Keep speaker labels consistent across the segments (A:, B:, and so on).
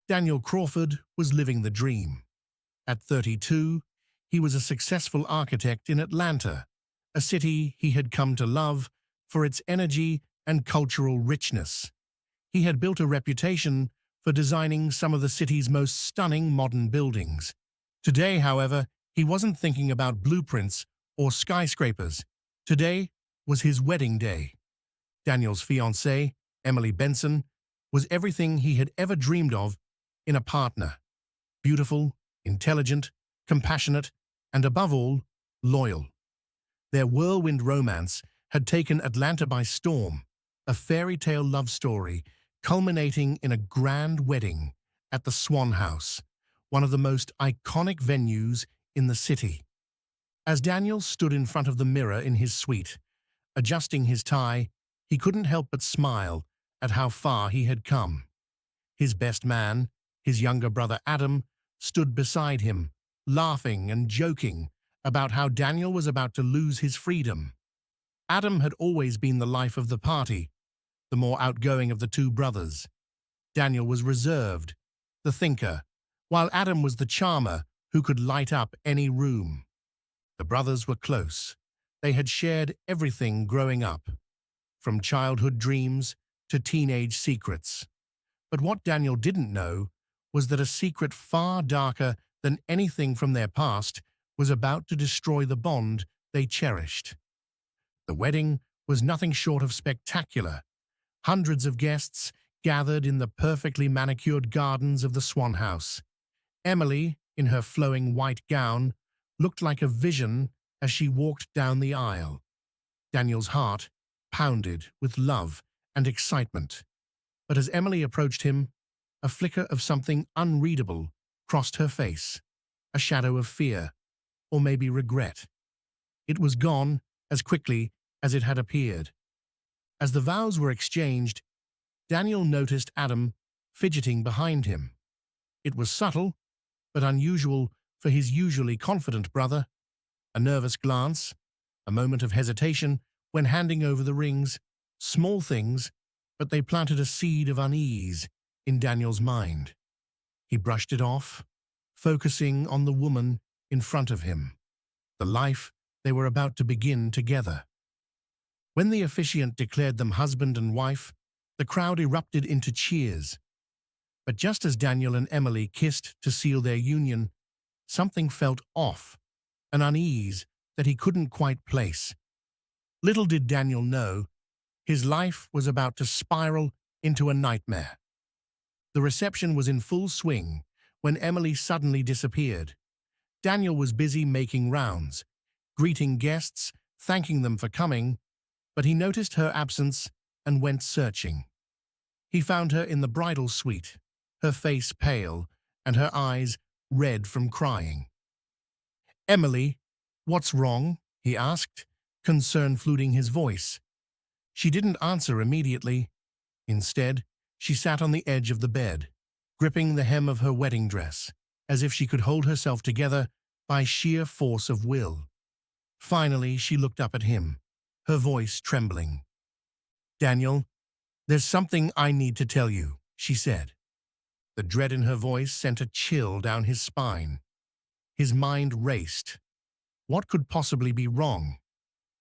A: Daniel Crawford was living the dream. At 32, he was a successful architect in Atlanta, a city he had come to love for its energy and cultural richness. He had built a reputation for designing some of the city's most stunning modern buildings. Today, however, he wasn't thinking about blueprints or skyscrapers. Today was his wedding day. Daniel's fiancée, Emily Benson, was everything he had ever dreamed of in a partner. Beautiful, intelligent, compassionate, and above all, loyal. Their whirlwind romance had taken Atlanta by storm, a fairy tale love story culminating in a grand wedding at the Swan House, one of the most iconic venues in the city. As Daniel stood in front of the mirror in his suite, adjusting his tie, he couldn't help but smile at how far he had come. His best man, his younger brother Adam, stood beside him, laughing and joking about how Daniel was about to lose his freedom. Adam had always been the life of the party, the more outgoing of the two brothers. Daniel was reserved, the thinker, while Adam was the charmer who could light up any room. The brothers were close. They had shared everything growing up, from childhood dreams to teenage secrets. But what Daniel didn't know was that a secret far darker than anything from their past was about to destroy the bond they cherished. The wedding was nothing short of spectacular. Hundreds of guests gathered in the perfectly manicured gardens of the Swan House. Emily, in her flowing white gown, looked like a vision as she walked down the aisle. Daniel's heart pounded with love and excitement. But as Emily approached him, a flicker of something unreadable crossed her face, a shadow of fear, or maybe regret. It was gone as quickly as it had appeared. As the vows were exchanged, Daniel noticed Adam fidgeting behind him. It was subtle, but unusual for his usually confident brother. A nervous glance, a moment of hesitation when handing over the rings, small things, but they planted a seed of unease in Daniel's mind. He brushed it off, focusing on the woman in front of him, the life they were about to begin together. When the officiant declared them husband and wife, the crowd erupted into cheers. But just as Daniel and Emily kissed to seal their union, something felt off, an unease that he couldn't quite place. Little did Daniel know, his life was about to spiral into a nightmare. The reception was in full swing when Emily suddenly disappeared. Daniel was busy making rounds, greeting guests, thanking them for coming, but he noticed her absence and went searching. He found her in the bridal suite, her face pale and her eyes red from crying. "Emily, what's wrong?" he asked, concern fluting his voice. She didn't answer immediately. Instead, she sat on the edge of the bed, gripping the hem of her wedding dress, as if she could hold herself together by sheer force of will. Finally, she looked up at him, her voice trembling. "Daniel, there's something I need to tell you," she said. The dread in her voice sent a chill down his spine. His mind raced. What could possibly be wrong?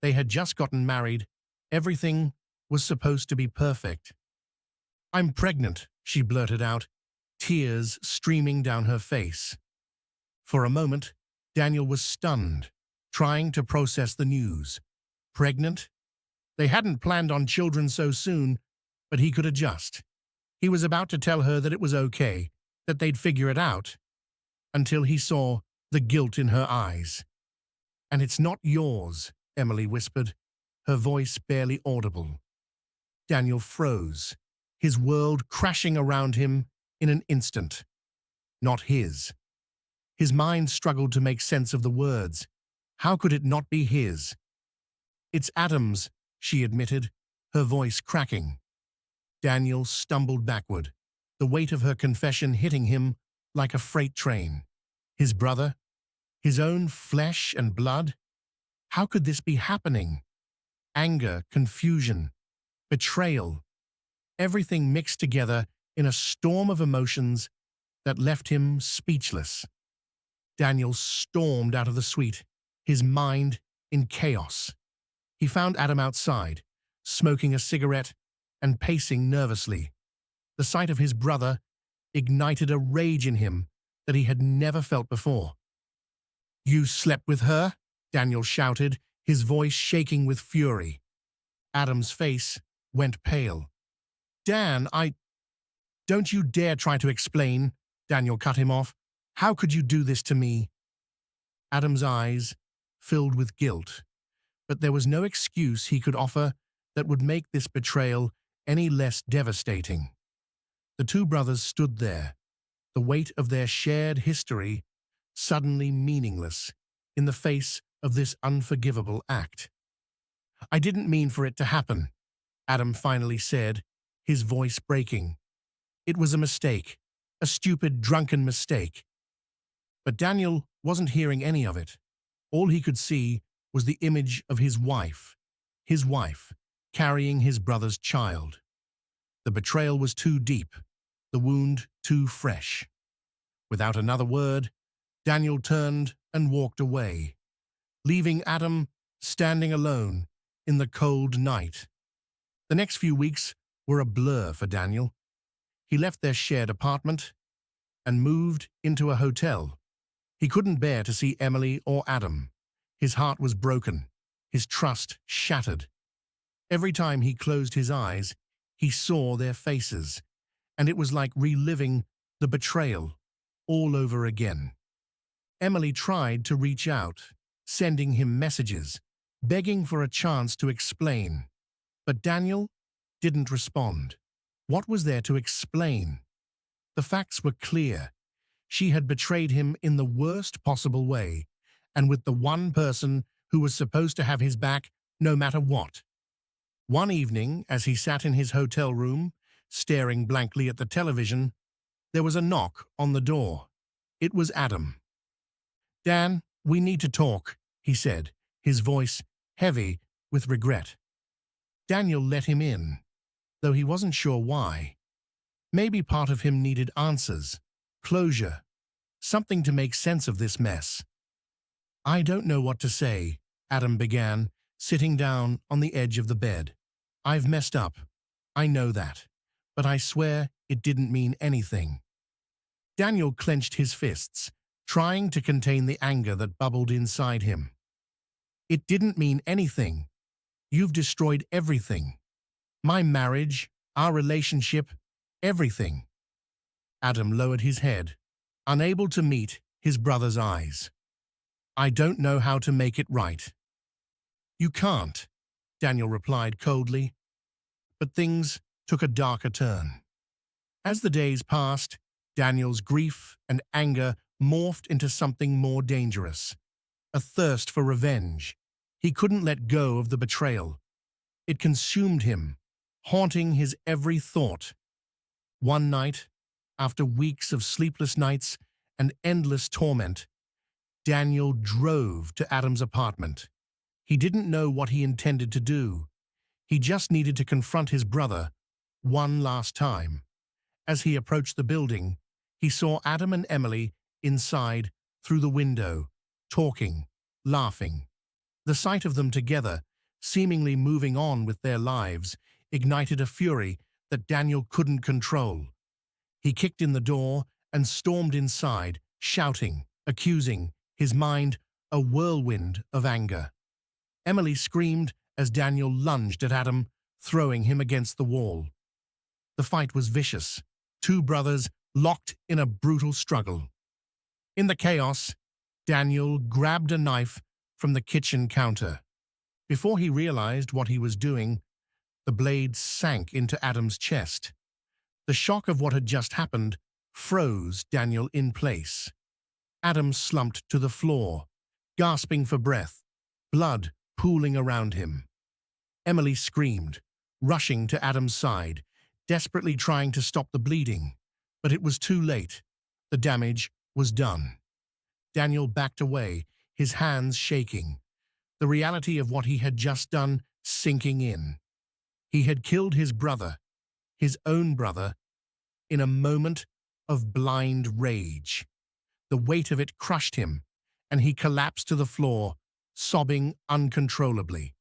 A: They had just gotten married. Everything was supposed to be perfect. "I'm pregnant," she blurted out, tears streaming down her face. For a moment, Daniel was stunned, trying to process the news. Pregnant? They hadn't planned on children so soon, but he could adjust. He was about to tell her that it was okay, that they'd figure it out, until he saw the guilt in her eyes. "And it's not yours," Emily whispered, her voice barely audible. Daniel froze, his world crashing around him in an instant. Not his. His mind struggled to make sense of the words. How could it not be his? "It's Adam's," she admitted, her voice cracking. Daniel stumbled backward, the weight of her confession hitting him like a freight train. His brother? His own flesh and blood? How could this be happening? Anger, confusion, betrayal. Everything mixed together in a storm of emotions that left him speechless. Daniel stormed out of the suite, his mind in chaos. He found Adam outside, smoking a cigarette and pacing nervously. The sight of his brother ignited a rage in him that he had never felt before. "You slept with her?" Daniel shouted, his voice shaking with fury. Adam's face went pale. "Dan, Don't you dare try to explain," Daniel cut him off. "How could you do this to me?" Adam's eyes filled with guilt, but there was no excuse he could offer that would make this betrayal any less devastating. The two brothers stood there, the weight of their shared history suddenly meaningless in the face of this unforgivable act. "I didn't mean for it to happen," Adam finally said, his voice breaking. "It was a mistake, a stupid, drunken mistake." But Daniel wasn't hearing any of it. All he could see was the image of his wife, carrying his brother's child. The betrayal was too deep, the wound too fresh. Without another word, Daniel turned and walked away, leaving Adam standing alone in the cold night. The next few weeks were a blur for Daniel. He left their shared apartment and moved into a hotel. He couldn't bear to see Emily or Adam. His heart was broken, his trust shattered. Every time he closed his eyes, he saw their faces, and it was like reliving the betrayal all over again. Emily tried to reach out, sending him messages, begging for a chance to explain. But Daniel didn't respond. What was there to explain? The facts were clear. She had betrayed him in the worst possible way, and with the one person who was supposed to have his back no matter what. One evening, as he sat in his hotel room, staring blankly at the television, there was a knock on the door. It was Adam. "Dan, we need to talk," he said, his voice heavy with regret. Daniel let him in, though he wasn't sure why. Maybe part of him needed answers, closure, something to make sense of this mess. "I don't know what to say," Adam began, sitting down on the edge of the bed. "I've messed up. I know that. But I swear it didn't mean anything." Daniel clenched his fists, trying to contain the anger that bubbled inside him. "It didn't mean anything. You've destroyed everything. My marriage, our relationship, everything." Adam lowered his head, unable to meet his brother's eyes. "I don't know how to make it right." "You can't," Daniel replied coldly. But things took a darker turn. As the days passed, Daniel's grief and anger morphed into something more dangerous, a thirst for revenge. He couldn't let go of the betrayal. It consumed him, haunting his every thought. One night, after weeks of sleepless nights and endless torment, Daniel drove to Adam's apartment. He didn't know what he intended to do. He just needed to confront his brother one last time. As he approached the building, he saw Adam and Emily inside through the window, talking, laughing. The sight of them together, seemingly moving on with their lives, ignited a fury that Daniel couldn't control. He kicked in the door and stormed inside, shouting, accusing, his mind a whirlwind of anger. Emily screamed as Daniel lunged at Adam, throwing him against the wall. The fight was vicious, two brothers locked in a brutal struggle. In the chaos, Daniel grabbed a knife from the kitchen counter. Before he realized what he was doing, the blade sank into Adam's chest. The shock of what had just happened froze Daniel in place. Adam slumped to the floor, gasping for breath, blood pooling around him. Emily screamed, rushing to Adam's side, desperately trying to stop the bleeding. But it was too late. The damage was done. Daniel backed away, his hands shaking, the reality of what he had just done sinking in. He had killed his brother, his own brother, in a moment of blind rage. The weight of it crushed him, and he collapsed to the floor, sobbing uncontrollably.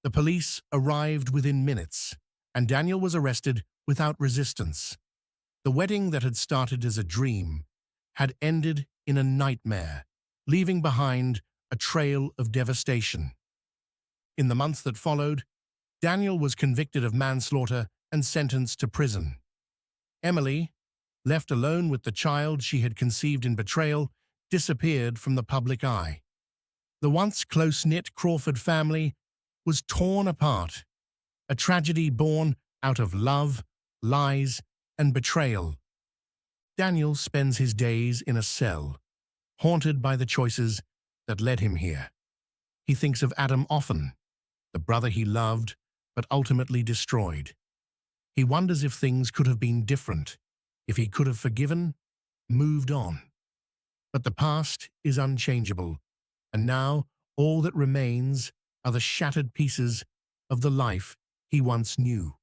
A: The police arrived within minutes, and Daniel was arrested without resistance. The wedding that had started as a dream had ended in a nightmare, leaving behind a trail of devastation. In the months that followed, Daniel was convicted of manslaughter and sentenced to prison. Emily, left alone with the child she had conceived in betrayal, disappeared from the public eye. The once close-knit Crawford family was torn apart, a tragedy born out of love, lies, and betrayal. Daniel spends his days in a cell, haunted by the choices that led him here. He thinks of Adam often, the brother he loved but ultimately destroyed. He wonders if things could have been different, if he could have forgiven, moved on. But the past is unchangeable, and now all that remains are the shattered pieces of the life he once knew.